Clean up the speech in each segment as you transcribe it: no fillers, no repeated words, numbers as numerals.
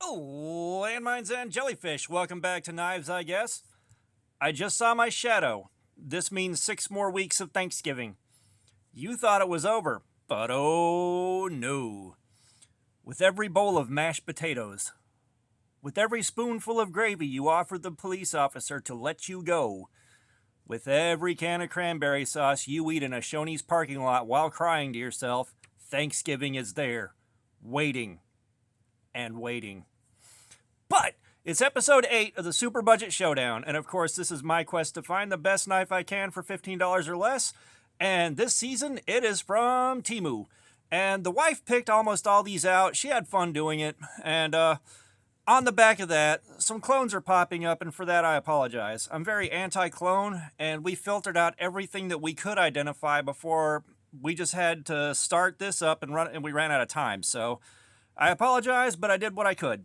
Oh, landmines and jellyfish. Welcome back to Knives, I guess. I just saw my shadow. This means 6 more weeks of Thanksgiving. You thought it was over, but oh no. With every bowl of mashed potatoes, with every spoonful of gravy you offered the police officer to let you go, with every can of cranberry sauce you eat in a Shoney's parking lot while crying to yourself, Thanksgiving is there, waiting and waiting. But it's episode 8 of the Superbudget Showdown, and of course, this is my quest to find the best knife I can for $15 or less. And this season, it is from Temu. And the wife picked almost all these out. She had fun doing it. And on the back of that, some clones are popping up, and for that, I apologize. I'm very anti-clone, and we filtered out everything that we could identify before we just had to start this up and run, and we ran out of time. So I apologize, but I did what I could.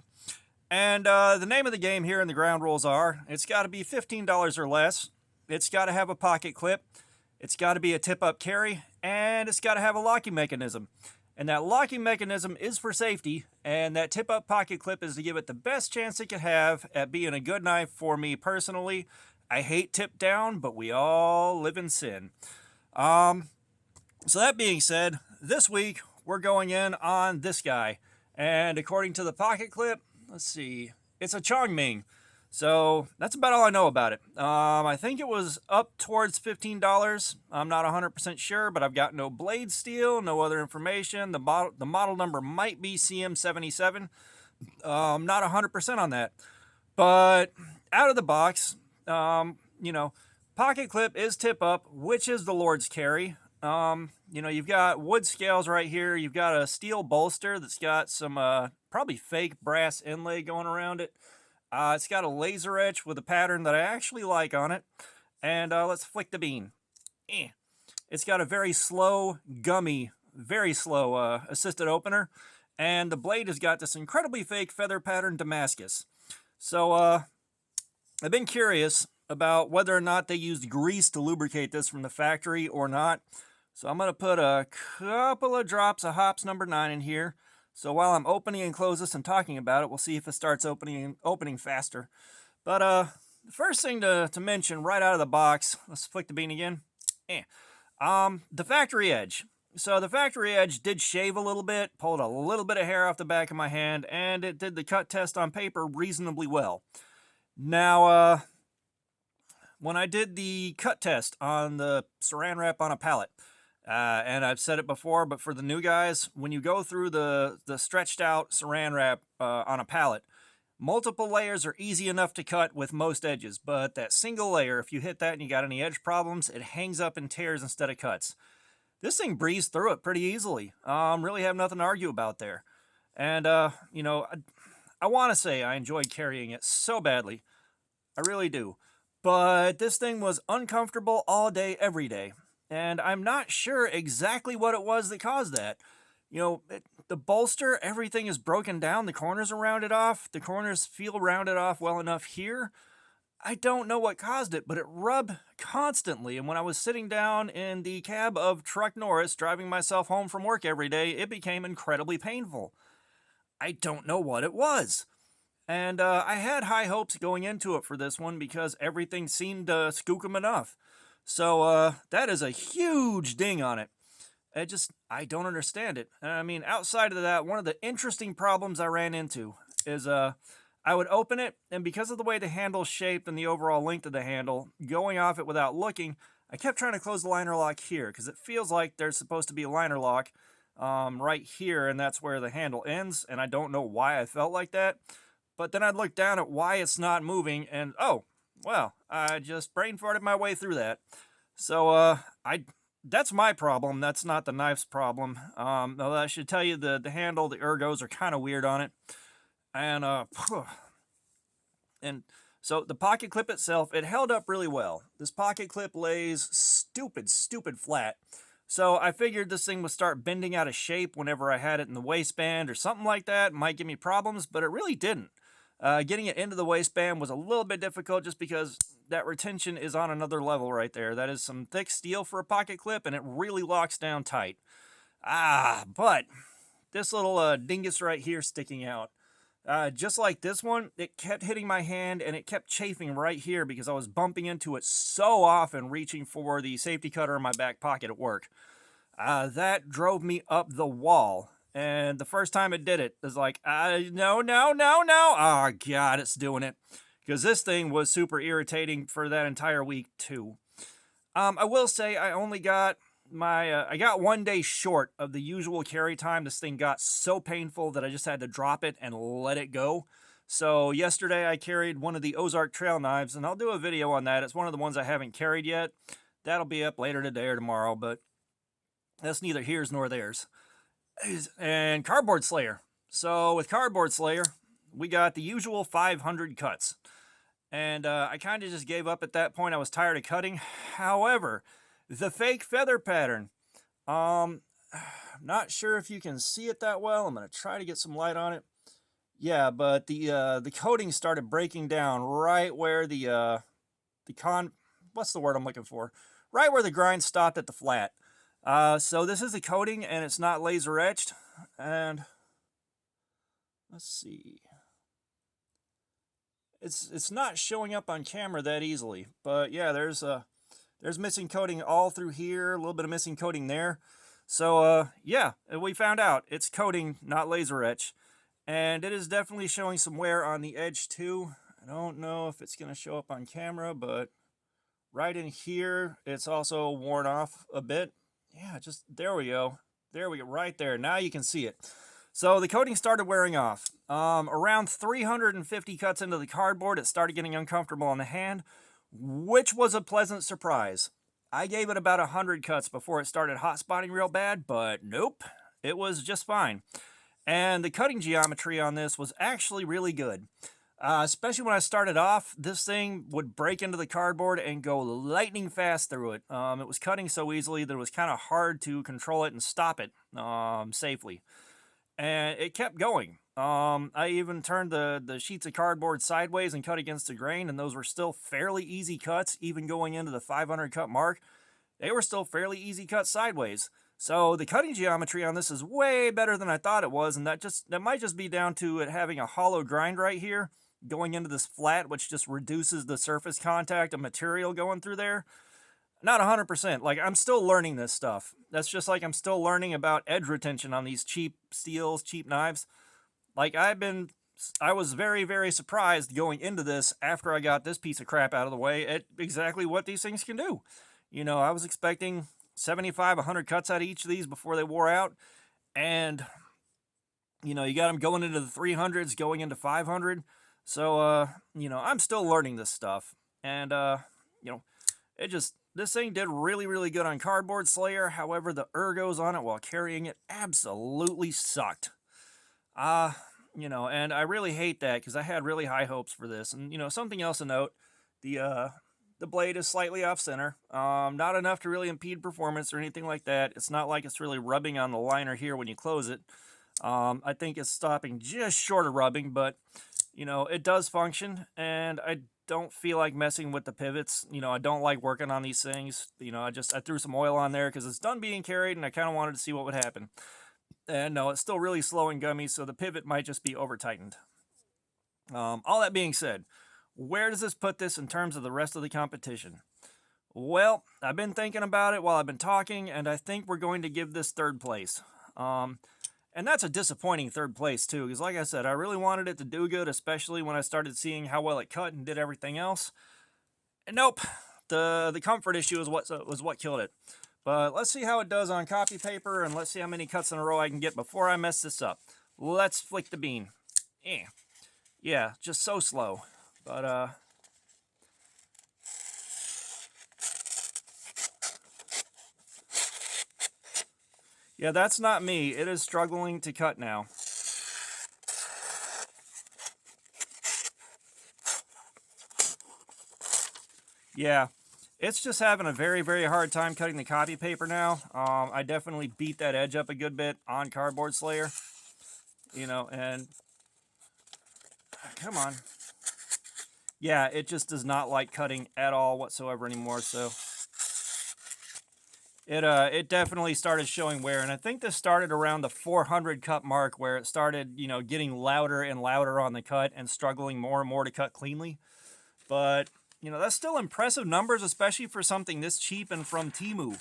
And the name of the game here in the ground rules are, it's got to be $15 or less, it's got to have a pocket clip, it's got to be a tip-up carry, and it's got to have a locking mechanism. And that locking mechanism is for safety, and that tip-up pocket clip is to give it the best chance it could have at being a good knife for me personally. I hate tip down, but we all live in sin. So that being said, this week we're going in on this guy. And according to the pocket clip, let's see, it's a Chongming. So that's about all I know about it. I think it was up towards $15. I'm not 100% sure, but I've got no blade steel, no other information. The model number might be CM77. I'm not 100% on that. But out of the box, pocket clip is tip up, which is the Lord's carry. You've got wood scales right here. You've got a steel bolster that's got some probably fake brass inlay going around it. It's got a laser etch with a pattern that I actually like on it. And let's flick the bean. It's got a very slow, gummy, very slow assisted opener. And the blade has got this incredibly fake feather pattern Damascus. So I've been curious about whether or not they used grease to lubricate this from the factory or not. So I'm going to put a couple of drops of hops number 9 in here. So while I'm opening and close this and talking about it, we'll see if it starts opening faster. But the first thing to mention right out of the box, let's flick the bean again. The factory edge. So the factory edge did shave a little bit, pulled a little bit of hair off the back of my hand, and it did the cut test on paper reasonably well. Now, when I did the cut test on the saran wrap on a pallet, and I've said it before, but for the new guys, when you go through the stretched out saran wrap on a pallet, multiple layers are easy enough to cut with most edges, but that single layer, if you hit that and you got any edge problems, it hangs up and tears instead of cuts. This thing breezed through it pretty easily. Really have nothing to argue about there. And, I want to say I enjoyed carrying it so badly. I really do. But this thing was uncomfortable all day, every day. And I'm not sure exactly what it was that caused that. The bolster, everything is broken down. The corners are rounded off. The corners feel rounded off well enough here. I don't know what caused it, but it rubbed constantly. And when I was sitting down in the cab of Truck Norris, driving myself home from work every day, it became incredibly painful. I don't know what it was. And I had high hopes going into it for this one because everything seemed skookum enough. So that is a huge ding on it. I don't understand it. I mean, outside of that, one of the interesting problems I ran into is I would open it, and because of the way the handle's shaped and the overall length of the handle, going off it without looking, I kept trying to close the liner lock here because it feels like there's supposed to be a liner lock right here, and that's where the handle ends, and I don't know why I felt like that. But then I'd look down at why it's not moving, and I just brain farted my way through that. So that's my problem. That's not the knife's problem. Though I should tell you the handle, the ergos are kind of weird on it. And so the pocket clip itself, it held up really well. This pocket clip lays stupid flat. So I figured this thing would start bending out of shape whenever I had it in the waistband or something like that. It might give me problems, but it really didn't. Getting it into the waistband was a little bit difficult just because that retention is on another level right there. That is some thick steel for a pocket clip, and it really locks down tight. But this little dingus right here sticking out, Just like this one, it kept hitting my hand and it kept chafing right here because I was bumping into it so often reaching for the safety cutter in my back pocket at work. That drove me up the wall. And the first time it did it, was like, no, no, no, no. Oh, God, it's doing it. Because this thing was super irritating for that entire week, too. I will say I only got I got 1 day short of the usual carry time. This thing got so painful that I just had to drop it and let it go. So yesterday I carried one of the Ozark trail knives, and I'll do a video on that. It's one of the ones I haven't carried yet. That'll be up later today or tomorrow, but that's neither here's nor theirs. And Cardboard Slayer. So with Cardboard Slayer, we got the usual 500 cuts. And I kind of just gave up at that point. I was tired of cutting. However, the fake feather pattern. Not sure if you can see it that well. I'm going to try to get some light on it. Yeah, but the coating started breaking down right where what's the word I'm looking for? Right where the grind stopped at the flat. So this is the coating, and it's not laser etched. And let's see. It's not showing up on camera that easily, but yeah, there's missing coating all through here, a little bit of missing coating there. So yeah, we found out it's coating, not laser etch, and it is definitely showing some wear on the edge too. I don't know if it's going to show up on camera, but right in here, it's also worn off a bit. Yeah, just there we go. There we go, right there. Now you can see it. So the coating started wearing off. Around 350 cuts into the cardboard, it started getting uncomfortable on the hand, which was a pleasant surprise. I gave it about 100 cuts before it started hot spotting real bad, but nope, it was just fine. And the cutting geometry on this was actually really good. Especially when I started off, this thing would break into the cardboard and go lightning fast through it. It was cutting so easily that it was kind of hard to control it and stop it safely. And it kept going. I even turned the sheets of cardboard sideways and cut against the grain, and those were still fairly easy cuts, even going into the 500 cut mark. They were still fairly easy cuts sideways. So the cutting geometry on this is way better than I thought it was, and that might just be down to it having a hollow grind right here, going into this flat, which just reduces the surface contact of material going through there. Not 100%. Like, I'm still learning this stuff. That's just like I'm still learning about edge retention on these cheap steels, cheap knives. Like, I was very, very surprised going into this after I got this piece of crap out of the way at exactly what these things can do. You know, I was expecting 75, 100 cuts out of each of these before they wore out. And, you know, you got them going into the 300s, going into 500. So, you know, I'm still learning this stuff. And, you know, this thing did really, really good on Cardboard Slayer. However, the ergos on it while carrying it absolutely sucked. You know, and I really hate that because I had really high hopes for this. And, you know, something else to note, the blade is slightly off center. Not enough to really impede performance or anything like that. It's not like it's really rubbing on the liner here when you close it. I think it's stopping just short of rubbing, but, you know, it does function, and I don't feel like messing with the pivots. You know, I don't like working on these things. You know, I threw some oil on there because it's done being carried, and I kind of wanted to see what would happen. And no, it's still really slow and gummy, so the pivot might just be over-tightened. All that being said, where does this put this in terms of the rest of the competition? Well, I've been thinking about it while I've been talking, and I think we're going to give this third place. And that's a disappointing third place, too, because like I said, I really wanted it to do good, especially when I started seeing how well it cut and did everything else. And nope, the comfort issue was what killed it. But let's see how it does on copy paper, and let's see how many cuts in a row I can get before I mess this up. Let's flick the bean. Yeah, just so slow. But, yeah, that's not me. It is struggling to cut now. Yeah, it's just having a very, very hard time cutting the copy paper now. I definitely beat that edge up a good bit on Cardboard Slayer. You know, and come on. Yeah, it just does not like cutting at all whatsoever anymore, so It definitely started showing wear, and I think this started around the 400 cut mark where it started, getting louder and louder on the cut and struggling more and more to cut cleanly. But, that's still impressive numbers, especially for something this cheap and from Temu.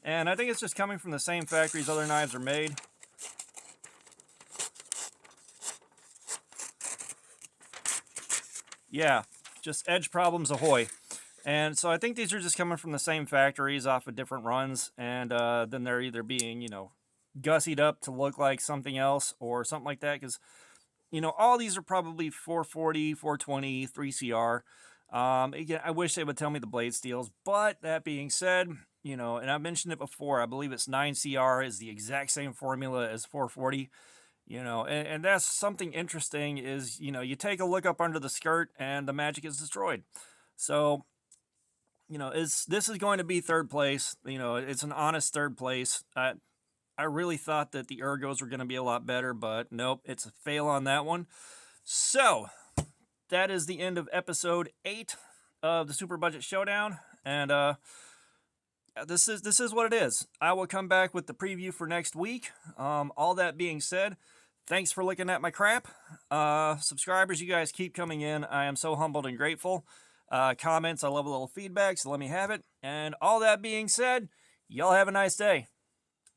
And I think it's just coming from the same factories other knives are made. Yeah, just edge problems ahoy. And so I think these are just coming from the same factories off of different runs, and then they're either being, gussied up to look like something else or something like that, because, all these are probably 440, 420, 3CR. Again, I wish they would tell me the blade steels, but that being said, and I mentioned it before, I believe it's 9CR is the exact same formula as 440. And that's something interesting is, you take a look up under the skirt and the magic is destroyed. So, this is going to be third place. It's an honest third place. I really thought that the ergos were going to be a lot better, but nope, it's a fail on that one. So, that is the end of episode 8 of the Super Budget Showdown, and this is what it is. I will come back with the preview for next week. All that being said, thanks for looking at my crap. Subscribers, you guys keep coming in. I am so humbled and grateful. Comments, I love a little feedback, so let me have it. And all that being said, y'all have a nice day.